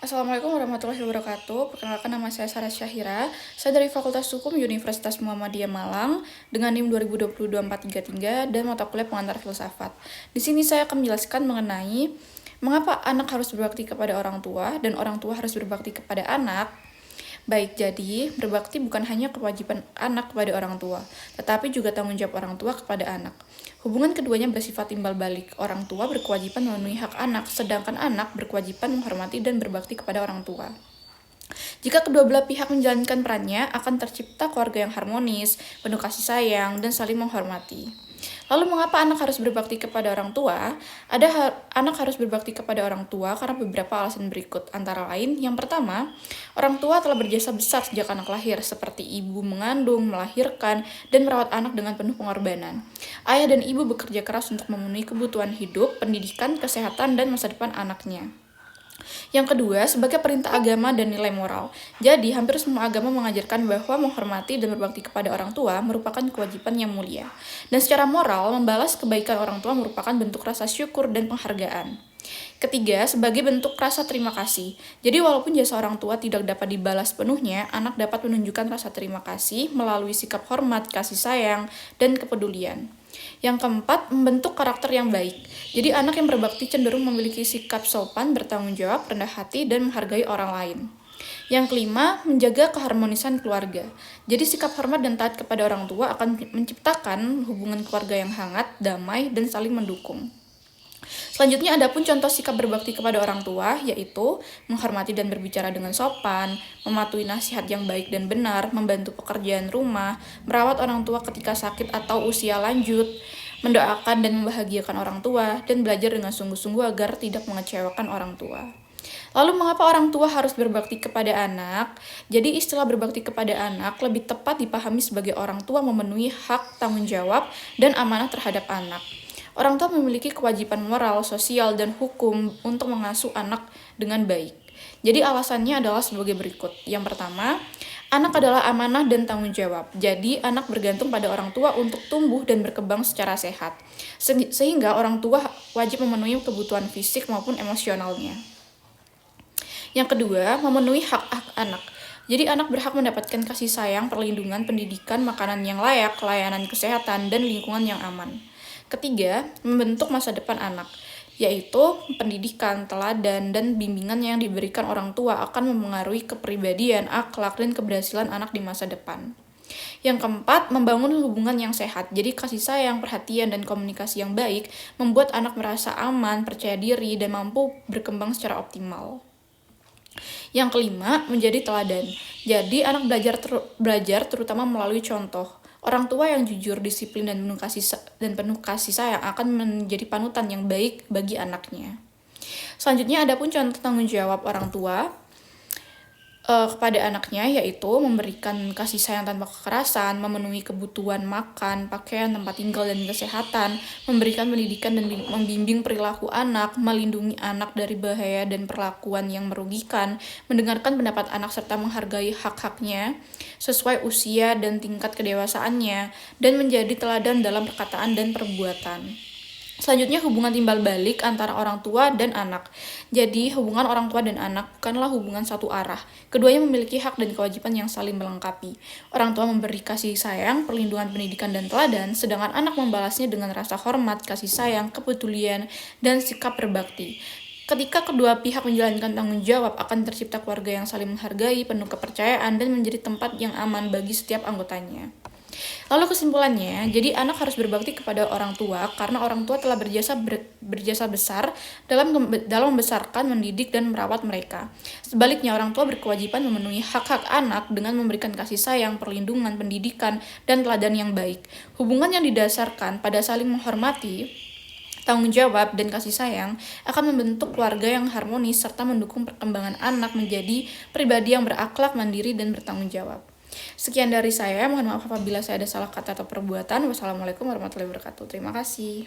Assalamualaikum warahmatullahi wabarakatuh. Perkenalkan, nama saya Sarah Syahira. Saya dari Fakultas Hukum Universitas Muhammadiyah Malang dengan NIM 2022-433 dan mata kuliah pengantar filsafat. Di sini saya akan menjelaskan mengenai mengapa anak harus berbakti kepada orang tua dan orang tua harus berbakti kepada anak. Baik, jadi berbakti bukan hanya kewajiban anak kepada orang tua, tetapi juga tanggung jawab orang tua kepada anak. Hubungan keduanya bersifat timbal balik. Orang tua berkewajiban memenuhi hak anak, sedangkan anak berkewajiban menghormati dan berbakti kepada orang tua. Jika kedua belah pihak menjalankan perannya, akan tercipta keluarga yang harmonis, penuh kasih sayang, dan saling menghormati. Lalu mengapa anak harus berbakti kepada orang tua? Anak harus berbakti kepada orang tua karena beberapa alasan berikut. Antara lain, yang pertama, orang tua telah berjasa besar sejak anak lahir, seperti ibu mengandung, melahirkan, dan merawat anak dengan penuh pengorbanan. Ayah dan ibu bekerja keras untuk memenuhi kebutuhan hidup, pendidikan, kesehatan, dan masa depan anaknya. Yang kedua, sebagai perintah agama dan nilai moral. Jadi, hampir semua agama mengajarkan bahwa menghormati dan berbakti kepada orang tua merupakan kewajiban yang mulia. Dan secara moral, membalas kebaikan orang tua merupakan bentuk rasa syukur dan penghargaan. Ketiga, sebagai bentuk rasa terima kasih. Jadi, walaupun jasa orang tua tidak dapat dibalas penuhnya, anak dapat menunjukkan rasa terima kasih melalui sikap hormat, kasih sayang, dan kepedulian. Yang keempat, membentuk karakter yang baik. Jadi anak yang berbakti cenderung memiliki sikap sopan, bertanggung jawab, rendah hati, dan menghargai orang lain. Yang kelima, menjaga keharmonisan keluarga. Jadi sikap hormat dan taat kepada orang tua akan menciptakan hubungan keluarga yang hangat, damai, dan saling mendukung. Selanjutnya, ada pun contoh sikap berbakti kepada orang tua, yaitu menghormati dan berbicara dengan sopan, mematuhi nasihat yang baik dan benar, membantu pekerjaan rumah, merawat orang tua ketika sakit atau usia lanjut, mendoakan dan membahagiakan orang tua, dan belajar dengan sungguh-sungguh agar tidak mengecewakan orang tua. Lalu mengapa orang tua harus berbakti kepada anak? Jadi istilah berbakti kepada anak lebih tepat dipahami sebagai orang tua memenuhi hak, tanggung jawab, dan amanah terhadap anak. Orang tua memiliki kewajiban moral, sosial, dan hukum untuk mengasuh anak dengan baik. Jadi alasannya adalah sebagai berikut. Yang pertama, anak adalah amanah dan tanggung jawab. Jadi anak bergantung pada orang tua untuk tumbuh dan berkembang secara sehat. Sehingga orang tua wajib memenuhi kebutuhan fisik maupun emosionalnya. Yang kedua, memenuhi hak-hak anak. Jadi anak berhak mendapatkan kasih sayang, perlindungan, pendidikan, makanan yang layak, layanan kesehatan, dan lingkungan yang aman. Ketiga, membentuk masa depan anak, yaitu pendidikan, teladan, dan bimbingan yang diberikan orang tua akan memengaruhi kepribadian, akhlak, dan keberhasilan anak di masa depan. Yang keempat, membangun hubungan yang sehat. Jadi kasih sayang, perhatian, dan komunikasi yang baik membuat anak merasa aman, percaya diri, dan mampu berkembang secara optimal. Yang kelima, menjadi teladan. Jadi anak belajar terutama melalui contoh. Orang tua yang jujur, disiplin, dan penuh kasih sayang akan menjadi panutan yang baik bagi anaknya. Selanjutnya, ada pun contoh tanggung jawab orang tua kepada anaknya, yaitu memberikan kasih sayang tanpa kekerasan, memenuhi kebutuhan makan, pakaian, tempat tinggal, dan kesehatan, memberikan pendidikan dan membimbing perilaku anak, melindungi anak dari bahaya dan perlakuan yang merugikan, mendengarkan pendapat anak serta menghargai hak-haknya sesuai usia dan tingkat kedewasaannya, dan menjadi teladan dalam perkataan dan perbuatan. Selanjutnya, hubungan timbal balik antara orang tua dan anak. Jadi, hubungan orang tua dan anak bukanlah hubungan satu arah. Keduanya memiliki hak dan kewajiban yang saling melengkapi. Orang tua memberi kasih sayang, perlindungan, pendidikan, dan teladan, sedangkan anak membalasnya dengan rasa hormat, kasih sayang, kepedulian, dan sikap berbakti. Ketika kedua pihak menjalankan tanggung jawab, akan tercipta keluarga yang saling menghargai, penuh kepercayaan, dan menjadi tempat yang aman bagi setiap anggotanya. Lalu kesimpulannya, jadi anak harus berbakti kepada orang tua karena orang tua telah berjasa besar dalam membesarkan, mendidik, dan merawat mereka. Sebaliknya, orang tua berkewajiban memenuhi hak-hak anak dengan memberikan kasih sayang, perlindungan, pendidikan, dan teladan yang baik. Hubungan yang didasarkan pada saling menghormati, tanggung jawab, dan kasih sayang akan membentuk keluarga yang harmonis serta mendukung perkembangan anak menjadi pribadi yang berakhlak, mandiri, dan bertanggung jawab. Sekian dari saya, mohon maaf apabila saya ada salah kata atau perbuatan. Wassalamualaikum warahmatullahi wabarakatuh. Terima kasih.